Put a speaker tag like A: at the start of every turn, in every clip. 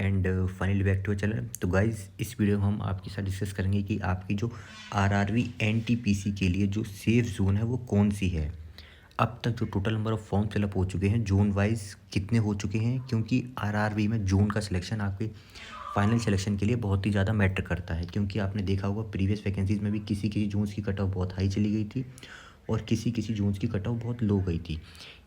A: And finally back to channel. तो guys इस video में हम आपके साथ डिस्कस करेंगे कि आपकी जो आरआरबी एनटीपीसी के लिए जो सेफ जोन है वो कौन सी है। अब तक जो total number of form fill up हो चुके हैं जोन वाइज कितने हो चुके हैं, क्योंकि आरआरबी में जोन का सिलेक्शन आपके फाइनल सिलेक्शन के लिए बहुत ही ज़्यादा मैटर करता है। क्योंकि आपने देखा होगा प्रीवियस वैकेंसीज में भी किसी किसी जोन्स की कट ऑफ बहुत हाई चली गई थी और किसी किसी जोन्स की कट ऑफ बहुत लो गई थी।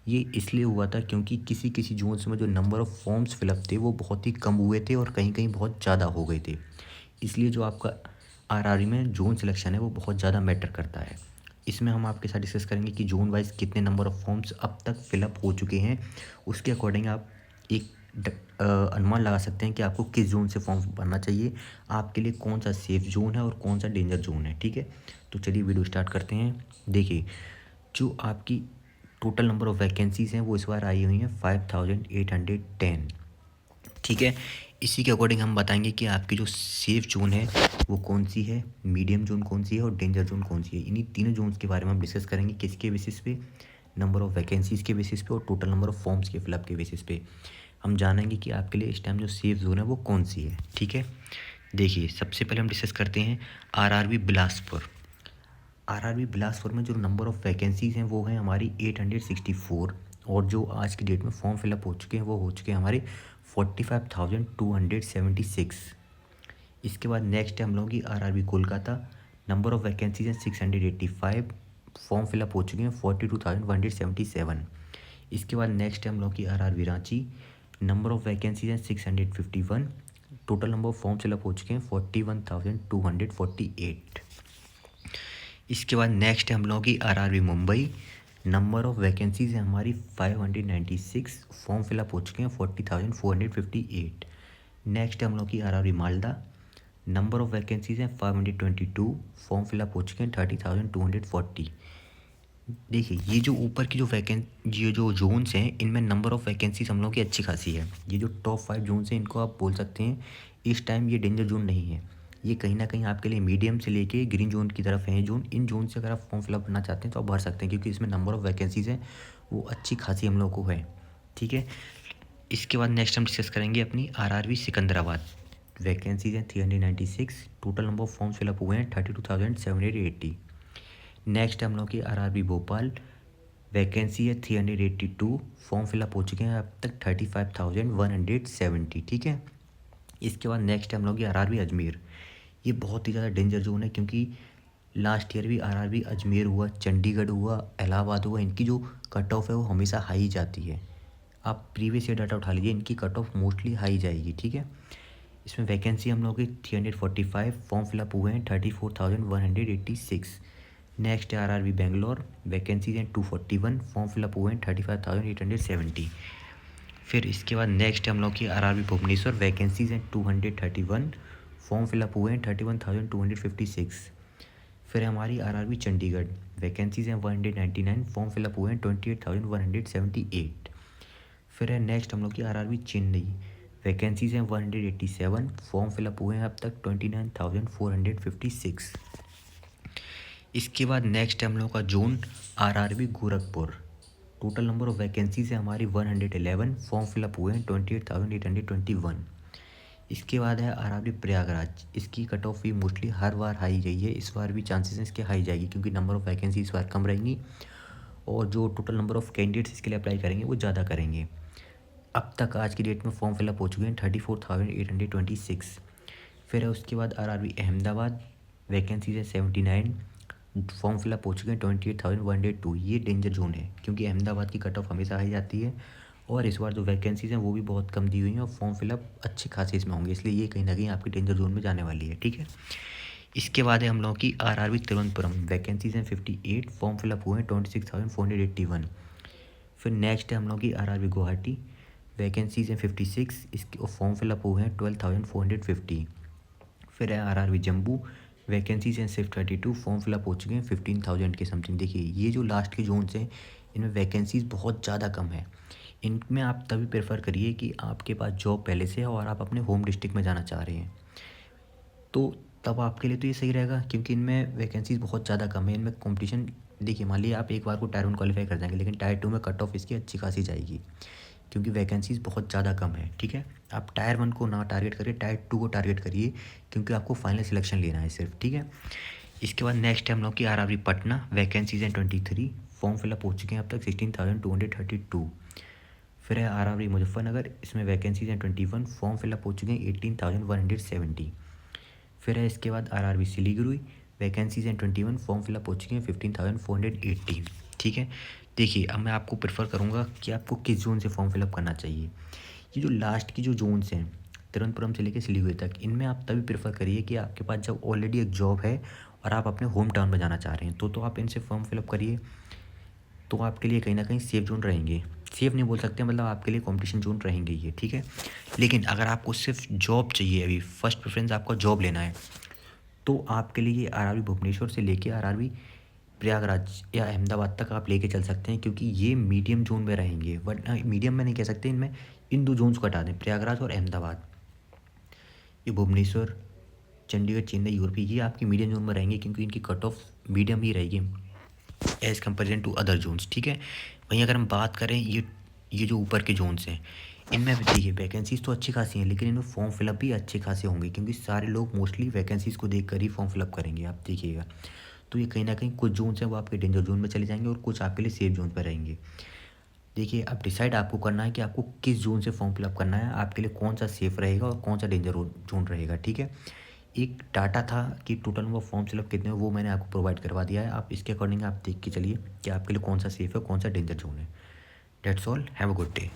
A: ये इसलिए हुआ था क्योंकि किसी किसी जोन्स में जो नंबर ऑफ़ फॉर्म्स फिलअप थे वो बहुत ही कम हुए थे और कहीं कहीं बहुत ज़्यादा हो गए थे। इसलिए जो आपका आरआरबी में जोन सिलेक्शन है वो बहुत ज़्यादा मैटर करता है। इसमें हम आपके साथ डिस्कस करेंगे कि जोन वाइज कितने नंबर ऑफ़ फॉर्म्स अब तक फिलअप हो चुके हैं। उसके अकॉर्डिंग आप एक अनुमान लगा सकते हैं कि आपको किस जोन से फॉर्म भरना चाहिए, आपके लिए कौन सा सेफ जोन है और कौन सा डेंजर जोन है। ठीक है, तो चलिए वीडियो स्टार्ट करते हैं। देखिए, जो आपकी टोटल नंबर ऑफ़ वैकेंसीज़ हैं वो इस बार आई हुई हैं 5810। ठीक है, इसी के अकॉर्डिंग हम बताएंगे कि आपकी जो सेफ जोन है वो कौन सी है, मीडियम जोन कौन सी है और डेंजर जोन कौन सी है। इन्हीं तीनों जोन्स के बारे में हम डिस्कस करेंगे, किसके बेसिस पे, नंबर ऑफ़ वैकेंसीज़ के बेसिस पे और टोटल नंबर ऑफ़ फॉर्म्स के फिलअप के बेसिस पे हम जानेंगे कि आपके लिए इस टाइम जो सेफ जोन है वो कौन सी है। ठीक है, देखिए सबसे पहले हम डिस्कस करते हैं आरआरबी बिलासपुर। आरआरबी बिलासपुर में जो नंबर ऑफ़ वैकेंसीज़ हैं वो हैं हमारी 864 और जो आज की डेट में फॉर्म फिलअप हो चुके हैं वो हो चुके हैं हमारे 45,276। इसके बाद नेक्स्ट है हम लोगों की RRB Kolkata. Number of vacancies हैं 685, फॉर्म फिलअप हो चुके हैं 42,177। इसके बाद नेक्स्ट है हम लोगों की RRB Ranchi. Number of vacancies हैं 651, total number of form fill up हो चुके हैं 41,248। इसके बाद नेक्स्ट है हम लोगों की RRB Mumbai. Number of vacancies है हमारी 596, फॉर्म फिलअप हो चुके हैं 40,458। नेक्स्ट है हम लोग की RRB Malda. Number of vacancies हैं 522, फॉर्म फिलअप हो चुके हैं 30,240। देखिए, ये जो ऊपर की जो ये जो जोन्स हैं इनमें नंबर ऑफ़ वैकेंसीज हम लोगों की अच्छी खासी है। ये जो टॉप 5 जोन्स हैं इनको आप बोल सकते हैं इस टाइम ये डेंजर जोन नहीं है। ये कहीं ना कहीं आपके लिए मीडियम से लेके ग्रीन जोन की तरफ है जोन। इन जोन से अगर आप फॉर्म फिलअप करना चाहते हैं तो आप भर सकते हैं, क्योंकि इसमें नंबर ऑफ़ वैकेंसीज़ हैं वो अच्छी खासी हम लोग को है। ठीक है, इसके बाद नेक्स्ट हम डिस्कस करेंगे अपनी आरआरबी सिकंदराबाद। वैकेंसीज हैं 396, total number of forms fill up हुए हैं 32,780। नेक्स्ट हम लोग की आरआरबी भोपाल। वैकेंसी है 382, फॉर्म फिलअप हो चुके हैं अब तक 35,170। ठीक है, इसके बाद नेक्स्ट हम लोग की आरआरबी अजमेर। ये बहुत ही ज़्यादा डेंजर जोन है, क्योंकि लास्ट ईयर भी आरआरबी अजमेर हुआ, चंडीगढ़ हुआ, इलाहाबाद हुआ, इनकी जो कट ऑफ है वो हमेशा हाई जाती है। आप प्रीवियस ईयर डाटा उठा लीजिए, इनकी कट ऑफ मोस्टली हाई जाएगी। ठीक है, इसमें वैकेंसी हम लोग की 345, फॉर्म फिलअप हुए हैं 34,186। नेक्स्ट है आरआरबी बेंगलोर। वैकेंसीज हैं 241, फॉर्म फिलअप हुए हैं 35,870। फिर इसके बाद नेक्स्ट है हम लोग की आरआरबी भुवनेश्वर। वैकेंसीज हैं 231, फॉर्म फिलअप हुए हैं 31,256। फिर हमारी आरआरबी चंडीगढ़। वैकेंसीज हैं 199, फॉर्म फिलअप हुए हैं 28,178। फिर है नेक्स्ट हम लोग की आरआरबी चेन्नई। वैकेंसीज हैं 187, फॉर्म फिलअप हुए हैं अब तक 29,456। इसके बाद नेक्स्ट है हम लोग का zone RRB Gorakhpur. Total number of vacancies है हमारी 111, फॉर्म फिलअप हुए हैं 28,821। इसके बाद है आरआरबी प्रयागराज। इसकी कट ऑफ भी मोस्टली हर बार हाई गई है, इस बार भी चांसेस हैं इसके हाई जाएगी, क्योंकि नंबर ऑफ़ वैकेंसी इस बार कम रहेंगी और जो टोटल नंबर ऑफ़ कैंडिडेट्स इसके लिए अप्लाई करेंगे वो ज़्यादा करेंगे। अब तक आज की डेट में फॉर्म फिलअप हो चुके हैं 34,826। फिर है उसके बाद आरआरबी अहमदाबाद। वैकेंसीज है 79, फॉर्म फिलअप हो चुके हैं 28,102। ये डेंजर जोन है, क्योंकि अहमदाबाद की कट ऑफ हमेशा हाई जाती है और इस बार जो वैकेंसीज़ हैं वो भी बहुत कम दी हुई हैं और फॉर्म फिलअप अच्छे खासे इसमें होंगे, इसलिए ये कहीं ना कहीं आपकी डेंजर जोन में जाने वाली है। ठीक है, इसके बाद है हम लोगों की आरआरबी तिरुवनंतपुरम। वैकेंसीज हैं 58, फॉर्म फिलअप हुए हैं 26,481। फिर नेक्स्ट है हम लोगों की आरआरबी गुवाहाटी। वैकेंसीज हैं 56, इसके और फॉर्म फिलअप हुए हैं 12,450। फिर है आरआरबी जम्मू। वैकेंसीज हैं सिर्फ 32, फॉर्म फिलअप हो चुके हैं 15,000 के समथिंग। देखिए, ये जो लास्ट के जोन्स हैं इनमें वैकेंसीज बहुत ज़्यादा कम है। इनमें आप तभी प्रेफर करिए कि आपके पास जॉब पहले से है और आप अपने होम डिस्ट्रिक्ट में जाना चाह रहे हैं, तो तब आपके लिए तो ये सही रहेगा, क्योंकि इनमें वैकेंसीज बहुत ज़्यादा कम है। इनमें कंपटीशन देखिए, मान लीजिए आप एक बार को टायर 1 क्वालिफाई कर जाएंगे, लेकिन टायर 2 में कट ऑफ इसकी अच्छी खासी जाएगी। क्योंकि वैकेंसीज़ बहुत ज़्यादा कम है, ठीक है। आप टायर 1 को ना टारगेट करिए, टायर 2 को टारगेट करिए, क्योंकि आपको फाइनल सिलेक्शन लेना है सिर्फ, ठीक है। इसके बाद नेक्स्ट है हम लोग की आरआरबी पटना, वैकेंसीज हैं 23, फॉर्म फिलअप हो चुके हैं अब तक 16,232। फिर है आरआरबी मुजफ्फरनगर, इसमें वैकेंसीज हैं 21, फॉर्म फिलअप हो चुके हैं 18,170। फिर है इसके बाद आरआरबी सिलीगुड़ी, वैकेंसीज हैं 21, फॉर्म फिलअप हो चुके हैं 15,418, ठीक है। देखिए अब मैं आपको प्रेफर करूँगा कि आपको किस जोन से फॉर्म फिलअप करना चाहिए। ये जो लास्ट की जो जोन्स हैं तिरुवनंतपुरम से लेकर सिलीगुड़ी तक, इनमें आप तभी प्रेफर करिए कि आपके पास जब ऑलरेडी एक जॉब है और आप अपने होम टाउन में जाना चाह रहे हैं, तो आप इनसे फॉर्म फिलअप करिए। तो आपके लिए कहीं ना कहीं सेफ जोन रहेंगे, सेफ नहीं बोल सकते, मतलब आपके लिए कंपटीशन जोन रहेंगे ये, ठीक है। लेकिन अगर आपको सिर्फ जॉब चाहिए, अभी फर्स्ट प्रेफरेंस आपका जॉब लेना है, तो आपके लिए आरआरबी भुवनेश्वर से लेके आरआरबी प्रयागराज या अहमदाबाद तक आप लेके चल सकते हैं, क्योंकि ये मीडियम जोन में रहेंगे। बट मीडियम में नहीं कह सकते, इनमें इन दो जोन्स को हटा दें, प्रयागराज और अहमदाबाद। ये भुवनेश्वर, चंडीगढ़, चेन्नई, यूपी, ये आपकी मीडियम जोन में रहेंगे, क्योंकि इनकी कट ऑफ मीडियम ही रहेगी as comparison to other zones, ठीक है। वहीं अगर हम बात करें ये जो ऊपर के जोन्स हैं, इनमें देखिए वैकेंसीज़ तो अच्छी खासी हैं, लेकिन इनमें फॉर्म फिलअप भी अच्छे खासे होंगे, क्योंकि सारे लोग मोस्टली वैकेंसीज़ को देख कर ही फॉर्म फिलअप करेंगे, आप देखिएगा। तो ये कहीं ना कहीं कुछ जोन्स हैं वो आपके डेंजर जोन में चले जाएंगे और कुछ आपके लिए सेफ जोन पर रहेंगे। देखिए अब डिसाइड आपको करना है कि आपको किस जोन से फॉर्म फिलअप करना है, आपके लिए कौन सा सेफ़ रहेगा और कौन सा डेंजर जोन रहेगा, ठीक है। एक डाटा था कि टोटल नंबर फॉर्म फिलअप कितने हैं, वो मैंने आपको प्रोवाइड करवा दिया है। आप इसके अकॉर्डिंग आप देख के चलिए कि आपके लिए कौन सा सेफ़ है, कौन सा डेंजर जोन है। That's all, have a good day.